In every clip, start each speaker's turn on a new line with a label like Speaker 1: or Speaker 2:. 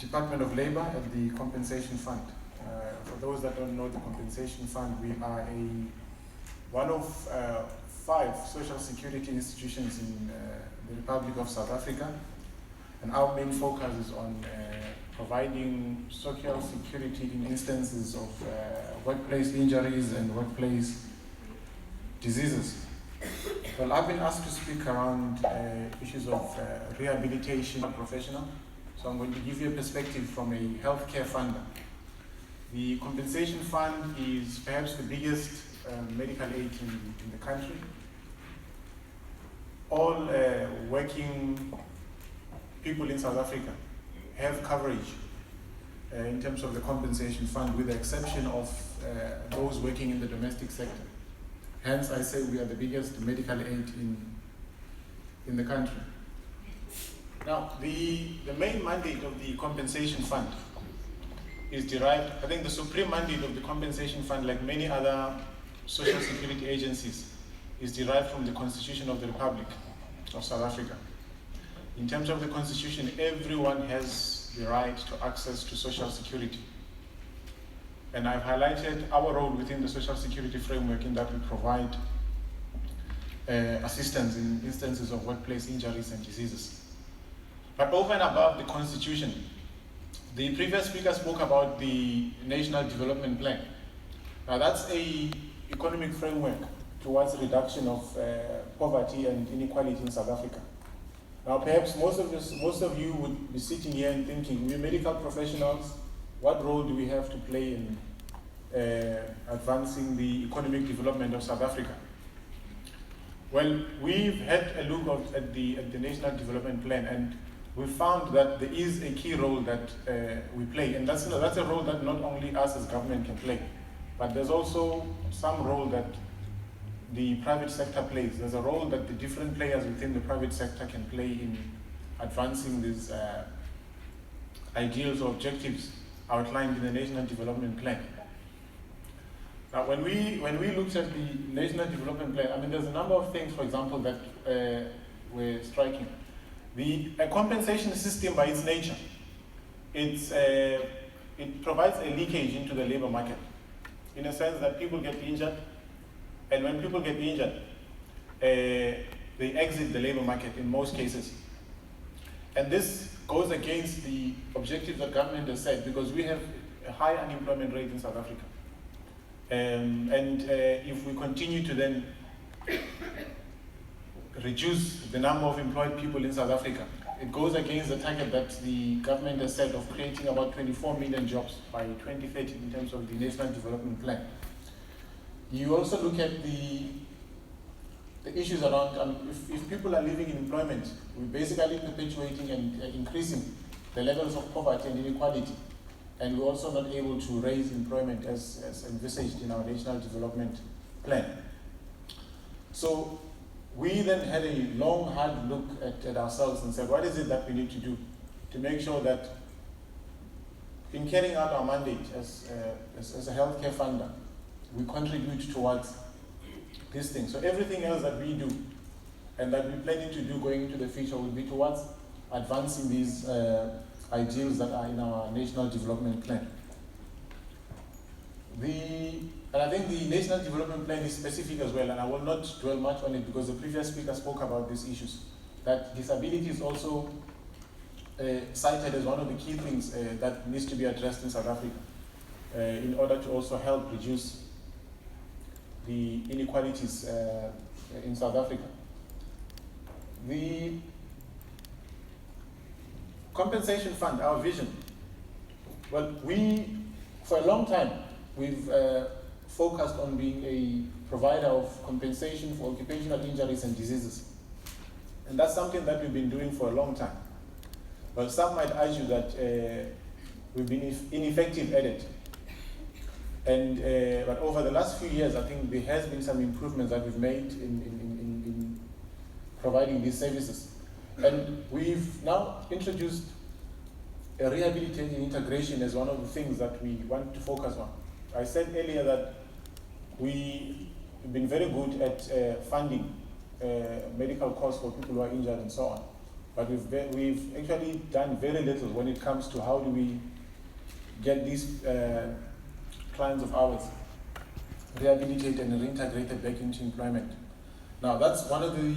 Speaker 1: Department of Labor at the Compensation Fund. For those that don't know the Compensation Fund, we are one of 5 social security institutions in the Republic of South Africa, and our main focus is on providing social security in instances of workplace injuries and workplace diseases. Well, I've been asked to speak around issues of rehabilitation professional, so I'm going to give you a perspective from a healthcare funder. The Compensation Fund is perhaps the biggest medical aid in the country. All working people in South Africa have coverage in terms of the Compensation Fund, with the exception of those working in the domestic sector. Hence, I say we are the biggest medical aid in the country. Now, the main mandate of the Compensation Fund is derived, I think the supreme mandate of the Compensation Fund, like many other social security agencies, is derived from the Constitution of the Republic of South Africa. In terms of the Constitution, everyone has the right to access to social security. And I've highlighted our role within the social security framework in that we provide assistance in instances of workplace injuries and diseases. But over and above the Constitution, the previous speaker spoke about the National Development Plan. Now that's an economic framework towards reduction of poverty and inequality in South Africa. Now perhaps most of you would be sitting here and thinking, we're medical professionals, what role do we have to play in advancing the economic development of South Africa? Well, we've had a look at the National Development Plan, and we found that there is a key role that we play, and that's a role that not only us as government can play, but there's also some role that the private sector plays. There's a role that the different players within the private sector can play in advancing these ideals or objectives outlined in the National Development Plan. Now, when we looked at the National Development Plan, I mean, there's a number of things, for example, that were striking. The compensation system, by its nature, it provides a leakage into the labor market, in a sense that people get injured, and when people get injured, they exit the labor market in most cases. And this goes against the objectives that government has set, because we have a high unemployment rate in South Africa. If we continue to then reduce the number of employed people in South Africa, it goes against the target that the government has set of creating about 24 million jobs by 2030 in terms of the National Development Plan. You also look at the issues around, if people are living in employment, we're basically perpetuating and increasing the levels of poverty and inequality. And we're also not able to raise employment as envisaged in our National Development Plan. So we then had a long, hard look at ourselves and said, what is it that we need to do to make sure that in carrying out our mandate as a healthcare funder, we contribute towards this thing. So everything else that we do and that we're planning to do going into the future will be towards advancing these ideals that are in our National Development Plan. And I think the National Development Plan is specific as well, and I will not dwell much on it because the previous speaker spoke about these issues. That disability is also cited as one of the key things that needs to be addressed in South Africa in order to also help reduce the inequalities in South Africa. The Compensation Fund, our vision. Well, for a long time, we've focused on being a provider of compensation for occupational injuries and diseases. And that's something that we've been doing for a long time. But some might argue that we've been ineffective at it. But over the last few years, I think there has been some improvements that we've made in providing these services. And we've now introduced a rehabilitation integration as one of the things that we want to focus on. I said earlier that we've been very good at funding medical costs for people who are injured and so on. But we've actually done very little when it comes to how do we get these clients of ours rehabilitated and reintegrated back into employment. Now, that's one of the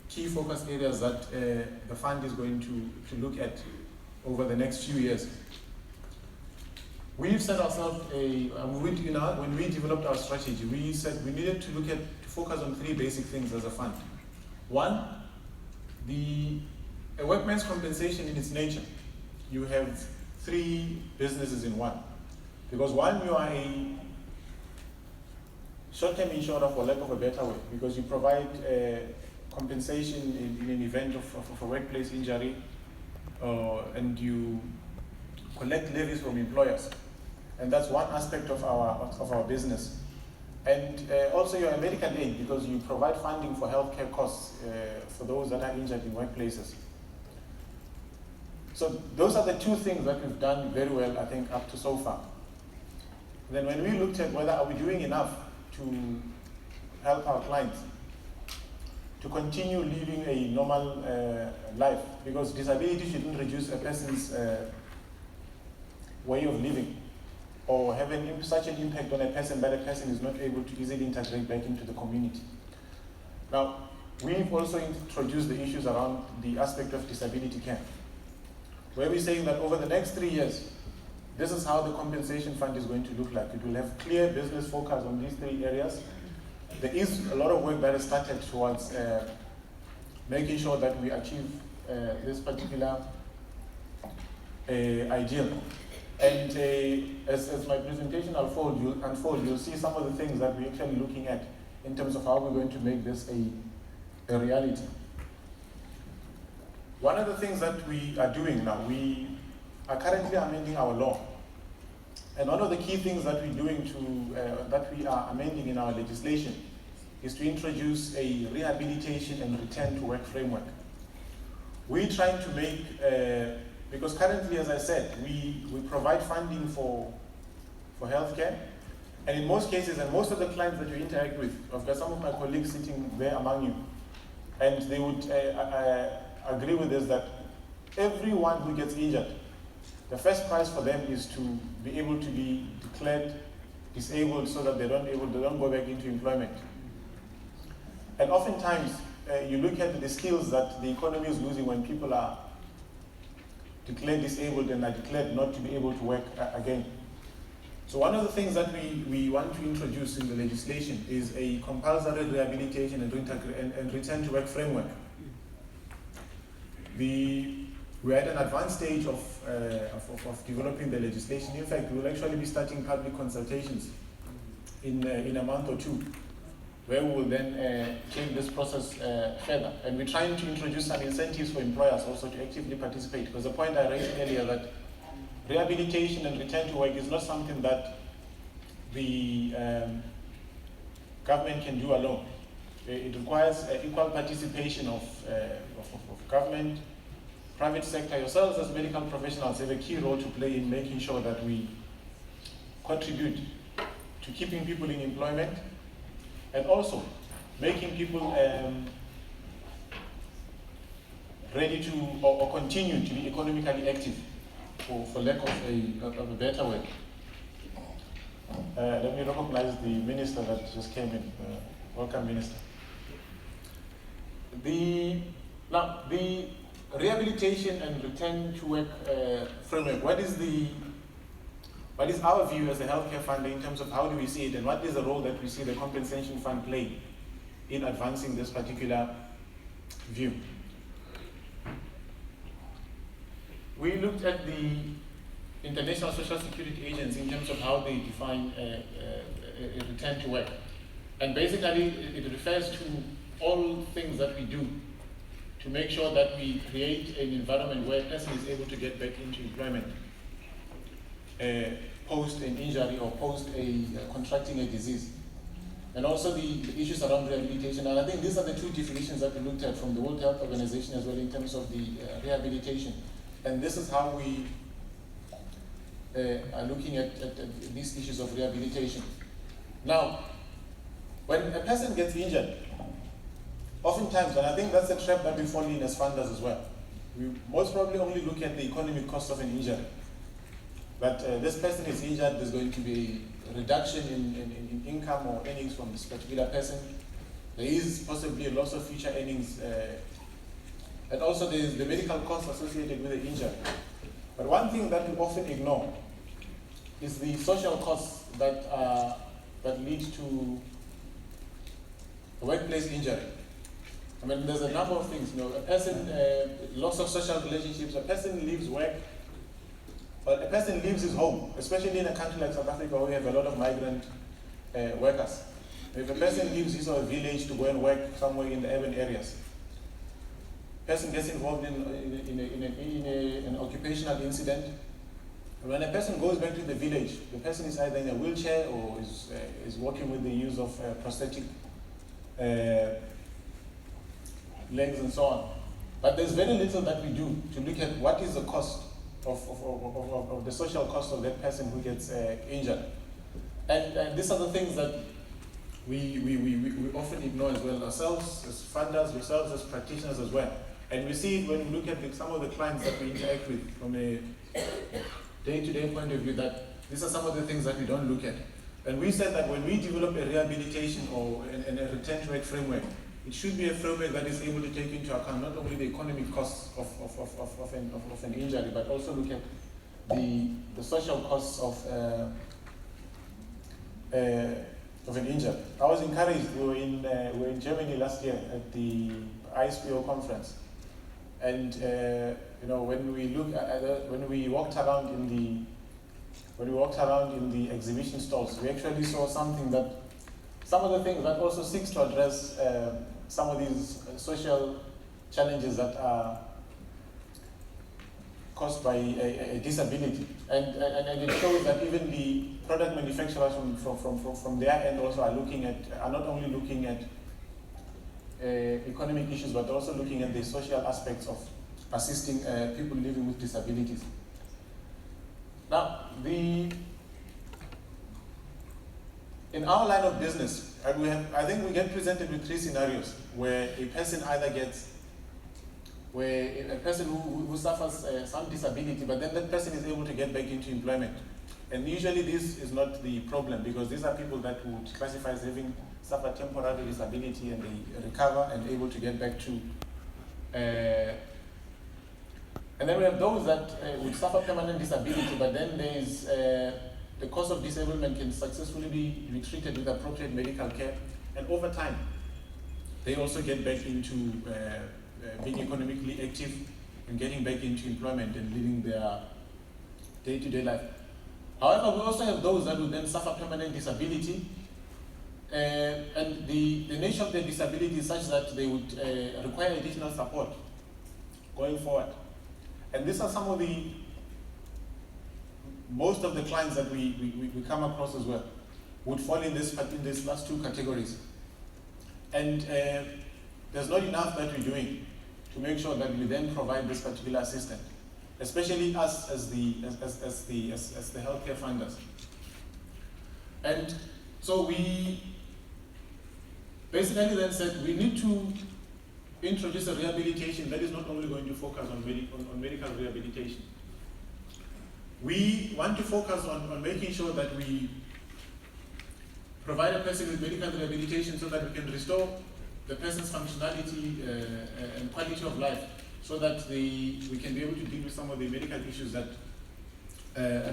Speaker 1: key focus areas that the fund is going to look at over the next few years. We've set ourselves when we developed our strategy, we said we needed to focus on three basic things as a fund. One, a workman's compensation in its nature. You have three businesses in one. Because one, you are a short-term insurer, for lack of a better way, because you provide compensation in an event of a workplace injury, and you collect levies from employers. And that's one aspect of our business. And also you're a medical aid, because you provide funding for healthcare costs for those that are injured in workplaces. So those are the two things that we've done very well, I think, up to so far. Then when we looked at whether are we doing enough to help our clients to continue living a normal life, because disability shouldn't reduce a person's way of living, or having such an impact on a person that a person is not able to easily integrate back into the community. Now, we've also introduced the issues around the aspect of disability care, where we're saying that over the next 3 years, this is how the compensation fund is going to look like. It will have clear business focus on these three areas. There is a lot of work that has started towards making sure that we achieve this particular ideal. And as my presentation unfold, you'll see some of the things that we're actually looking at in terms of how we're going to make this a reality. One of the things that we are doing now, we are currently amending our law. And one of the key things that we're doing that we are amending in our legislation is to introduce a rehabilitation and return to work framework. We're trying to make, because currently, as I said, we provide funding for healthcare, and in most cases, and most of the clients that you interact with, I've got some of my colleagues sitting there among you, and they would agree with this, that everyone who gets injured, the first prize for them is to be able to be declared disabled so that they don't go back into employment. And oftentimes, you look at the skills that the economy is losing when people are declared disabled and are declared not to be able to work again. So one of the things that we want to introduce in the legislation is a compulsory rehabilitation and return to work framework. We're at an advanced stage of developing the legislation. In fact, we will actually be starting public consultations in a month or two, where we will then take this process further. And we're trying to introduce some incentives for employers also to actively participate, because the point I raised earlier that rehabilitation and return to work is not something that the government can do alone. It requires equal participation of government, private sector. Yourselves as medical professionals have a key role to play in making sure that we contribute to keeping people in employment, and also making people ready to or continue to be economically active, for lack of a better word. Let me recognize the minister that just came in. Welcome, Minister. The rehabilitation and return to work framework, what is our view as a healthcare fund in terms of how do we see it, and what is the role that we see the compensation fund play in advancing this particular view? We looked at the International Social Security Agency in terms of how they define a return to work. And basically, it refers to all things that we do to make sure that we create an environment where a person is able to get back into employment post an injury or post contracting a disease. And also the issues around rehabilitation. And I think these are the two definitions that we looked at from the World Health Organization as well in terms of the rehabilitation. And this is how we are looking at these issues of rehabilitation. Now, when a person gets injured, oftentimes, and I think that's a trap that we fall in as funders as well, we most probably only look at the economic cost of an injury. But this person is injured, there's going to be a reduction in income or earnings from this particular person. There is possibly a loss of future earnings. And also there is the medical costs associated with the injury. But one thing that we often ignore is the social costs that lead to a workplace injury. I mean, there's a number of things. A person, loss of social relationships, a person leaves work, but a person leaves his home, especially in a country like South Africa where we have a lot of migrant workers. If a person leaves his or village to go and work somewhere in the urban areas, person gets involved in an occupational incident. When a person goes back to the village, the person is either in a wheelchair or is working with the use of prosthetic legs and so on. But there's very little that we do to look at what is the cost of the social cost of that person who gets injured. And these are the things that we often ignore as well, ourselves as funders, yourselves as practitioners as well. And we see it when we look at some of the clients that we interact with from a day-to-day point of view, that these are some of the things that we don't look at. And we said that when we develop a rehabilitation or a return to work framework, it should be a framework that is able to take into account not only the economic costs of an injury, but also look at the social costs of an injury. I was encouraged. We were in Germany last year at the ISPO conference, and when we walked around in the exhibition stalls, we actually saw some of the things that also seeks to address some of these social challenges that are caused by a disability, and it shows that even the product manufacturers from their end also are not only looking at economic issues, but also looking at the social aspects of assisting people living with disabilities. Now, in our line of business, I think we get presented with three scenarios where a person who suffers some disability, but then that person is able to get back into employment. And usually this is not the problem, because these are people that would classify as having suffered temporary disability, and they recover and able to get back to. And then we have those that would suffer permanent disability, but then there is the cause of disablement can successfully be treated with appropriate medical care, and over time, they also get back into being economically active and getting back into employment and living their day-to-day life. However, we also have those that will then suffer permanent disability, and the nature of their disability is such that they would require additional support going forward. And these are some of most of the clients that we come across as well would fall in these last two categories. And there's not enough that we're doing to make sure that we then provide this particular assistance, especially us as the healthcare funders. And so we basically then said we need to introduce a rehabilitation that is not only going to focus on medical rehabilitation. We want to focus on making sure that we provide a person with medical rehabilitation so that we can restore the person's functionality and quality of life, so that we can be able to deal with some of the medical issues that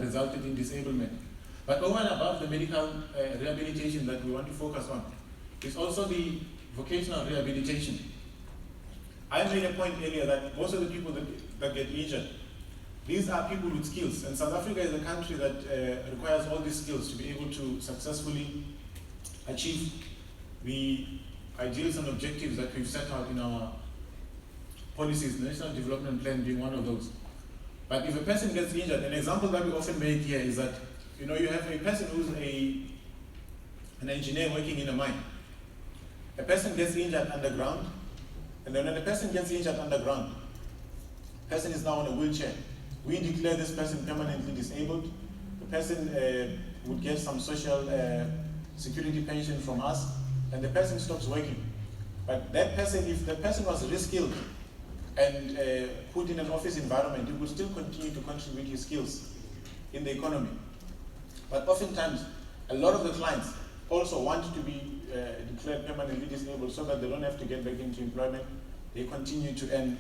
Speaker 1: resulted in disablement. But over and above the medical rehabilitation that we want to focus on is also the vocational rehabilitation. I made a point earlier that most of the people that get injured, these are people with skills, and South Africa is a country that requires all these skills to be able to successfully achieve the ideals and objectives that we've set out in our policies, the National Development Plan being one of those. But if a person gets injured, an example that we often make here is that you have a person who's an engineer working in a mine. A person gets injured underground, and then when a person gets injured underground, the person is now on a wheelchair. We declare this person permanently disabled. The person would get some social security pension from us, and the person stops working. But that person, if the person was reskilled and put in an office environment, he would still continue to contribute his skills in the economy. But oftentimes, a lot of the clients also want to be declared permanently disabled so that they don't have to get back into employment. They continue to earn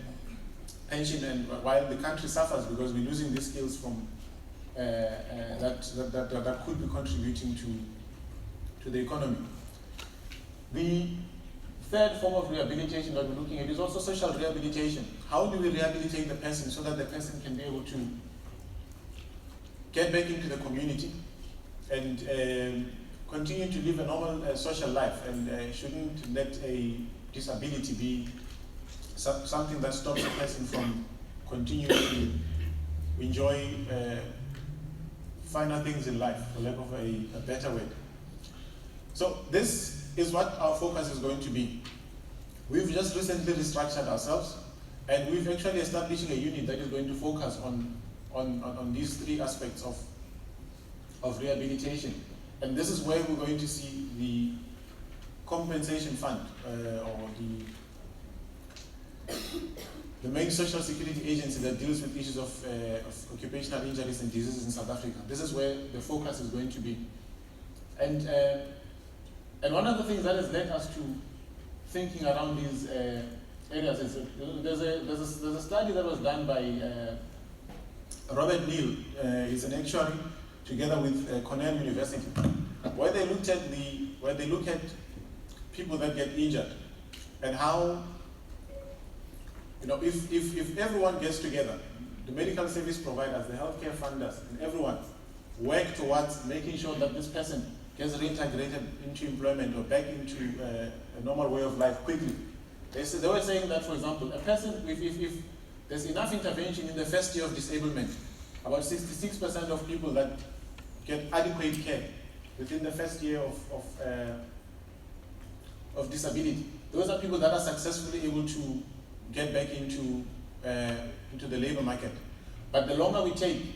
Speaker 1: pension, and while the country suffers because we're losing these skills from that could be contributing to the economy. The third form of rehabilitation that we're looking at is also social rehabilitation. How do we rehabilitate the person so that the person can be able to get back into the community and continue to live a normal social life, and shouldn't let a disability be something that stops a person from continuing to enjoy finer things in life, for lack of a better word. So this is what our focus is going to be. We've just recently restructured ourselves, and we've actually established a unit that is going to focus on these three aspects of rehabilitation. And this is where we're going to see the compensation fund, or the main social security agency that deals with issues of occupational injuries and diseases in South Africa. This is where the focus is going to be. And one of the things that has led us to thinking around these areas is there's a study that was done by Robert Neal, he's an actuary, together with Cornell University, where they look at people that get injured and how, if everyone gets together, the medical service providers, the healthcare funders, and everyone work towards making sure that this person gets reintegrated into employment or back into a normal way of life quickly. They were saying that, for example, a person, if there's enough intervention in the first year of disablement, about 66% of people that get adequate care within the first year of disability, those are people that are successfully able to get back into the labor market. But the longer we take,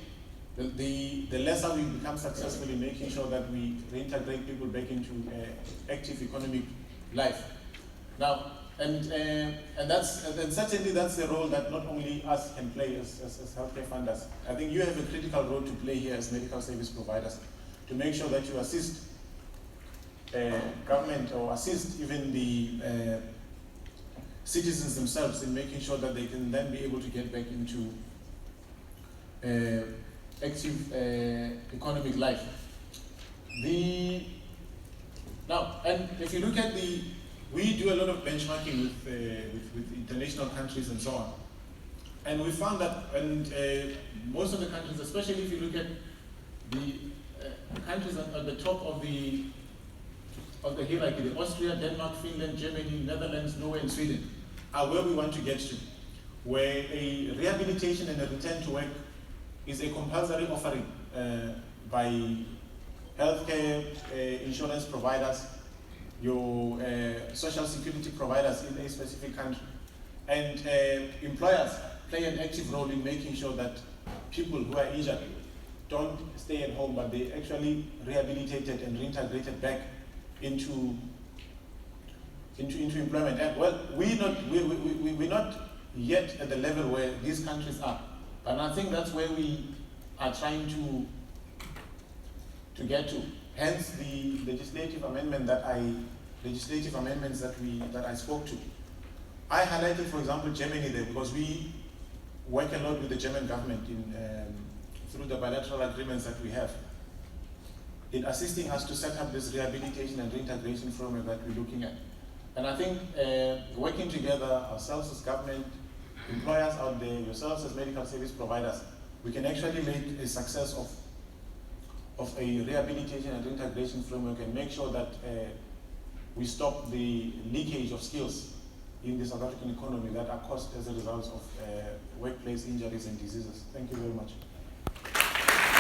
Speaker 1: the lesser we become successful in making sure that we reintegrate people back into active economic life. Now, and certainly that's the role that not only us can play as healthcare funders. I think you have a critical role to play here as medical service providers to make sure that you assist government or assist even the citizens themselves in making sure that they can then be able to get back into active economic life. Now, and if you look at we do a lot of benchmarking with international countries and so on. And we found that most of the countries, especially if you look at the countries at the top of the hierarchy, the Austria, Denmark, Finland, Germany, Netherlands, Norway, and Sweden, are where we want to get to, where a rehabilitation and a return to work is a compulsory offering by healthcare insurance providers, your social security providers in a specific country, and employers play an active role in making sure that people who are injured don't stay at home, but they actually rehabilitated and reintegrated back into employment. And well, we're not yet at the level where these countries are, and I think that's where we are trying to get to. Hence the legislative amendments that I spoke to. I highlighted, for example, Germany there because we work a lot with the German government through the bilateral agreements that we have in assisting us to set up this rehabilitation and reintegration framework that we're looking at. And I think working together, ourselves as government, employers out there, yourselves as medical service providers, we can actually make a success of a rehabilitation and reintegration framework and make sure that we stop the leakage of skills in the South African economy that are caused as a result of workplace injuries and diseases. Thank you very much.